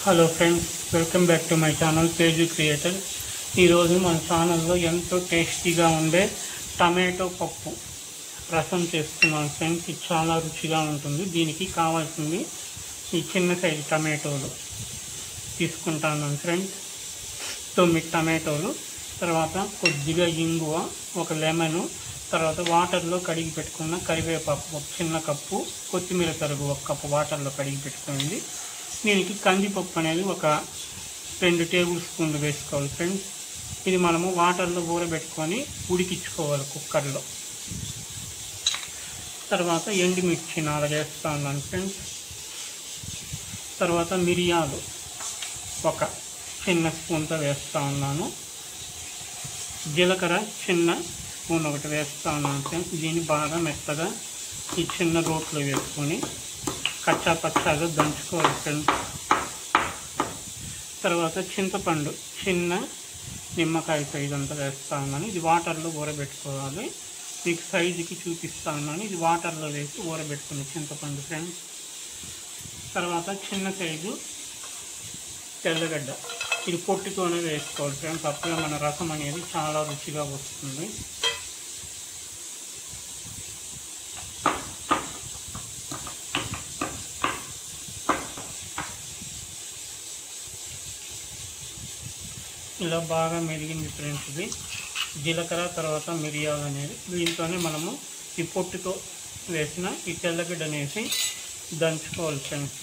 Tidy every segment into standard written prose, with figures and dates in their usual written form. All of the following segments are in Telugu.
Hello friends, welcome back to my channel Teju creator. ఈరోజు మన ఛానల్లో ఎంతో టేస్టీగా ఉండే టమాటో పప్పు రసం చేస్తున్నాను ఫ్రెండ్స్. ఇది చాలా రుచిగా ఉంటుంది. దీనికి కావాల్సింది ఈ చిన్న సైజు టమాటోలు తీసుకుంటాను ఫ్రెండ్స్. 9 టమాటోలు, తర్వాత కొద్దిగా ఇంగువ, ఒక లెమను, తర్వాత వాటర్లో కడిగి పెట్టుకున్న కరివేపాకు ఒక చిన్న కప్పు, కొత్తిమీర తరుగు 1 కప్పు వాటర్లో కడిగి పెట్టుకుంది. దీనికి కందిపప్పు అనేది ఒక 2 టేబుల్ స్పూన్లు వేసుకోవాలి ఫ్రెండ్స్. ఇది మనము వాటర్లో ఊరబెట్టుకొని ఉడికించుకోవాలి కుక్కర్లో. తర్వాత ఎండుమిర్చి 4 వేస్తూ ఉన్నాను ఫ్రెండ్స్. తర్వాత మిరియాలు ఒక చిన్న స్పూన్తో వేస్తూ ఉన్నాను. జీలకర్ర చిన్న స్పూన్ ఒకటి వేస్తూ ఉన్నాను ఫ్రెండ్స్. దీన్ని బాగా మెత్తగా ఈ చిన్న రోట్లో వేసుకొని కచ్చా పచ్చాగా దంచుకోవాలి ఫ్రెండ్స్. తర్వాత చింతపండు చిన్న నిమ్మకాయ సైజు అంతా వేస్తూ ఉన్నాను. ఇది వాటర్లో ఊరబెట్టుకోవాలి. మీకు సైజుకి చూపిస్తూ ఉన్నాను. ఇది వాటర్లో వేసి ఊరబెట్టుకుని చింతపండు ఫ్రెండ్స్. తర్వాత చిన్న సైజు తెల్లగడ్డ, ఇది పొట్టుతోనే వేసుకోవాలి ఫ్రెండ్స్. అప్పుడే మన రసం అనేది చాలా రుచిగా వస్తుంది. ఇలా బాగా మెరిగింది ఫ్రెండ్స్. ఇది జీలకర్ర తర్వాత మిరియాలు అనేది దీంతోనే మనము ఈ పొట్టుతో వేసిన ఈ తెల్లగడ్డ అనేసి దంచుకోవాలి ఫ్రెండ్స్.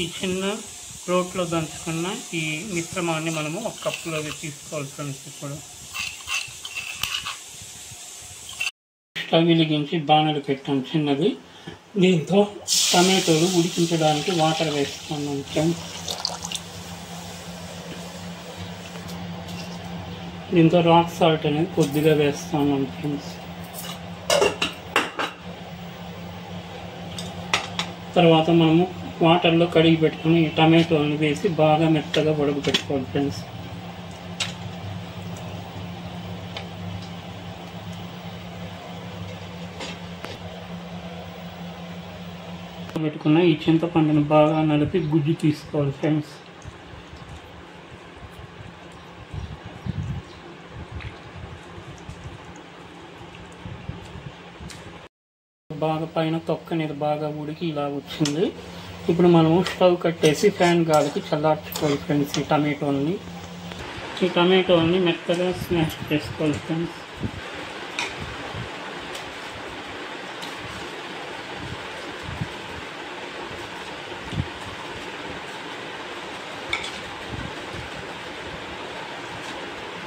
ఈ చిన్న రోట్లో దంచుకున్న ఈ మిశ్రమాన్ని మనము 1 కప్పులోకి తీసుకోవాలి ఫ్రెండ్స్. ఇప్పుడు స్టవ్ వెలిగించి బాణలు పెట్టాము చిన్నది. దీంతో టమాటోలు ఉడికించడానికి వాటర్ వేసుకున్నాం ఫ్రెండ్స్. దీంతో రాక్ సాల్ట్ అనేది కొద్దిగా వేస్తున్నాం ఫ్రెండ్స్. తర్వాత మనము వాటర్లో కడిగి పెట్టుకుని ఈ టమాటోని వేసి బాగా మెత్తగా ఉడకబెట్టుకోవాలి ఫ్రెండ్స్. పెట్టుకున్న ఈ చింతపండుని బాగా నలిపి గుజ్జు తీసుకోవాలి ఫ్రెండ్స్. బాగా పైన తొక్క అనేది బాగా ఉడికి ఇలా వచ్చింది. ఇప్పుడు మనము స్టవ్ కట్టేసి ఫ్యాన్ గాలికి చల్లార్చుకోవాలి ఫ్రెండ్స్. ఈ టమాటోని మెత్తగా స్మాష్ చేసుకోవాలి ఫ్రెండ్స్.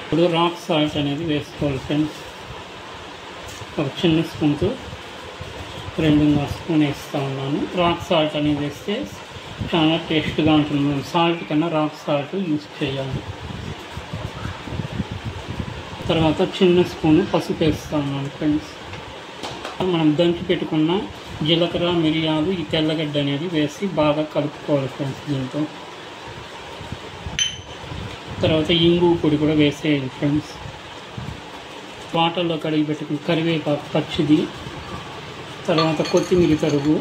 ఇప్పుడు రాక్ సాల్ట్ అనేది వేసుకోవాలి ఫ్రెండ్స్. ఒక చిన్న స్పూన్తో 2.5 స్పూన్ వేస్తూ ఉన్నాను. రాక్ సాల్ట్ అనేది వేస్తే చాలా టేస్ట్గా ఉంటుంది. సాల్ట్ కన్నా రాక్ సాల్ట్ యూజ్ చేయాలి. తర్వాత చిన్న స్పూన్ పసుపు వేస్తూ ఉన్నాను ఫ్రెండ్స్. మనం దంచి పెట్టుకున్న జీలకర్ర మిరియాలు ఈ తెల్లగడ్డ అనేది వేసి బాగా కలుపుకోవాలి ఫ్రెండ్స్. దీంతో తర్వాత ఇంగు పొడి కూడా వేసేయాలి ఫ్రెండ్స్. వాటర్లో కడిగి పెట్టుకున్న కరివేపాకు పచ్చిది, తర్వాత కొత్తిమీర తరుగు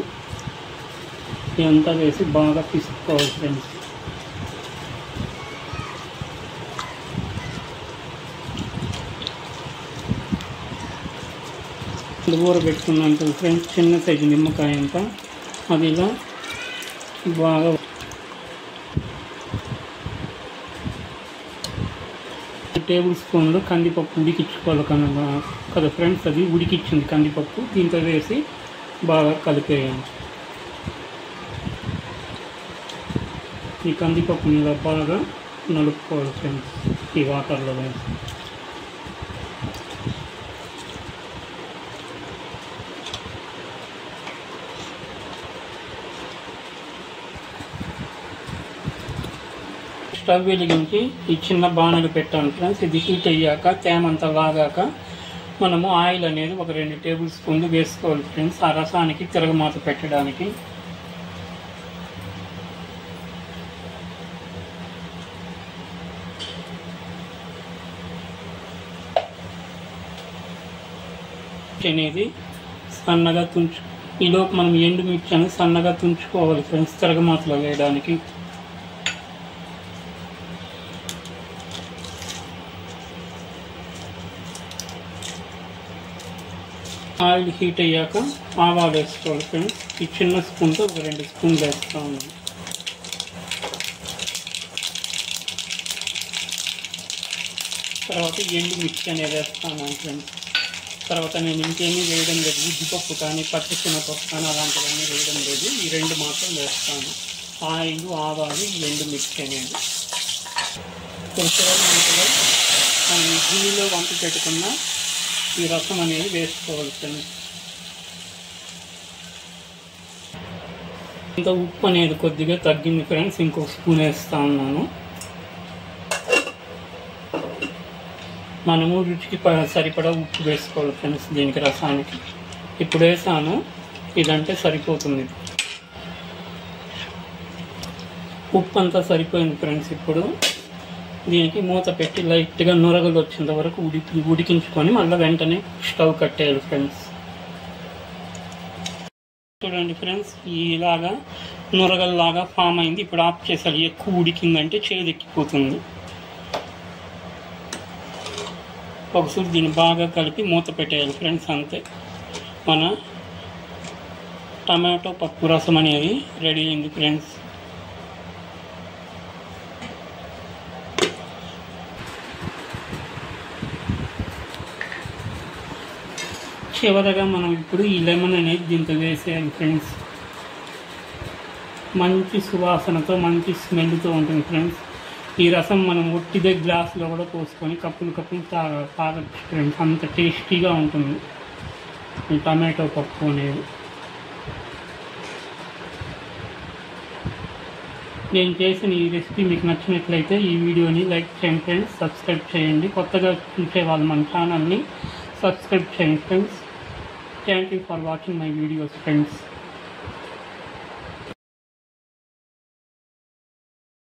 ఇదంతా వేసి బాగా పిసుకోవాలి ఫ్రెండ్స్. ఊరబెట్టుకున్నాను ఫ్రెండ్స్. చిన్న సైజు నిమ్మకాయ అంతా అది ఇలా బాగా టేబుల్ స్పూన్లు కందిపప్పు ఉడికించుకోవాలి కదా ఫ్రెండ్స్. అది ఉడికించింది కందిపప్పు. దీంతో వేసి బాగా కలిపేయాలి. ఈ కందిపప్పుని ఇలా బాగా నలుపుకోవాలి ఫ్రెండ్స్ ఈ వాటర్లో వేసి. స్టవ్ వెలిగించి ఈ చిన్న బాణలు పెట్టాను ఫ్రెండ్స్. ఇది హీట్ అయ్యాక తేమంతా లాగాక మనము ఆయిల్ అనేది ఒక 2 టేబుల్ స్పూన్లు వేసుకోవాలి ఫ్రెండ్స్, ఆ రసానికి తిరగమాత పెట్టడానికి. అనేది సన్నగా ఈలోపు మనం ఎండుమిర్చి అనేది సన్నగా తుంచుకోవాలి ఫ్రెండ్స్, తిరగమాతలో వేయడానికి. ఆయిల్ హీట్ అయ్యాక ఆవాలు వేసుకోవాలి ఫ్రెండ్స్. ఈ చిన్న స్పూన్తో ఒక 2 స్పూన్లు వేస్తా ఉన్నాను. తర్వాత ఎండుమిర్చి అనేది వేస్తాను ఫ్రెండ్స్. తర్వాత నేను ఇంకేమీ వేయడం లేదు, ఉద్దిపప్పు కానీ పచ్చిశనగపప్పు కానీ అలాంటివన్నీ వేయడం లేదు. ఈ 2 మాత్రం వేస్తాను, ఆయిల్, ఆవాలు, ఎండుమిర్చి అనేది. కొంచెం మనం గిన్నెలో వంట పెట్టుకున్న ఈ రసం అనేది వేసుకోవాలి ఫ్రెండ్స్. ఇంకా ఉప్పు అనేది కొద్దిగా తగ్గింది ఫ్రెండ్స్, ఇంకొక స్పూన్ వేస్తా ఉన్నాను. మనము రుచికి సరిపడా ఉప్పు వేసుకోవాలి ఫ్రెండ్స్ దీనికి, రసానికి. ఇప్పుడు వేసాను, ఇదంటే సరిపోతుంది. ఉప్పు అంతా సరిపోయింది ఫ్రెండ్స్. ఇప్పుడు దీనికి మూత పెట్టి లైట్గా నొరగలు వచ్చేంత వరకు ఉడికించుకొని మళ్ళీ వెంటనే స్టవ్ కట్టేయాలి ఫ్రెండ్స్. చూడండి ఫ్రెండ్స్, ఇలాగా నొరగల్లాగా ఫామ్ అయింది. ఇప్పుడు ఆఫ్ చేసాలి, ఎక్కువ ఉడికిందంటే చేదెక్కిపోతుంది. ఒకసారి దీన్ని బాగా కలిపి మూత పెట్టేయాలి ఫ్రెండ్స్, అంతే. మన టమాటో పప్పు రసం అనేది రెడీ అయింది ఫ్రెండ్స్. చివరగా మనం ఇప్పుడు ఈ లెమన్ అనేది దీంతో వేసేయాలి ఫ్రెండ్స్. మంచి సువాసనతో, మంచి స్మెల్తో ఉంటుంది ఫ్రెండ్స్. ఈ రసం మనం ఒట్టిదే గ్లాసులో కూడా పోసుకొని కప్పులు తాగొచ్చు ఫ్రెండ్స్, అంత టేస్టీగా ఉంటుంది ఈ టమాటో పప్పు అనేది. నేను చేసిన ఈ రెసిపీ మీకు నచ్చినట్లయితే ఈ వీడియోని లైక్ చేయండి ఫ్రెండ్స్, సబ్స్క్రైబ్ చేయండి. కొత్తగా చూసే వాళ్ళు మన ఛానల్ని సబ్స్క్రైబ్ చేయండి friends. Thank you for watching my videos friends.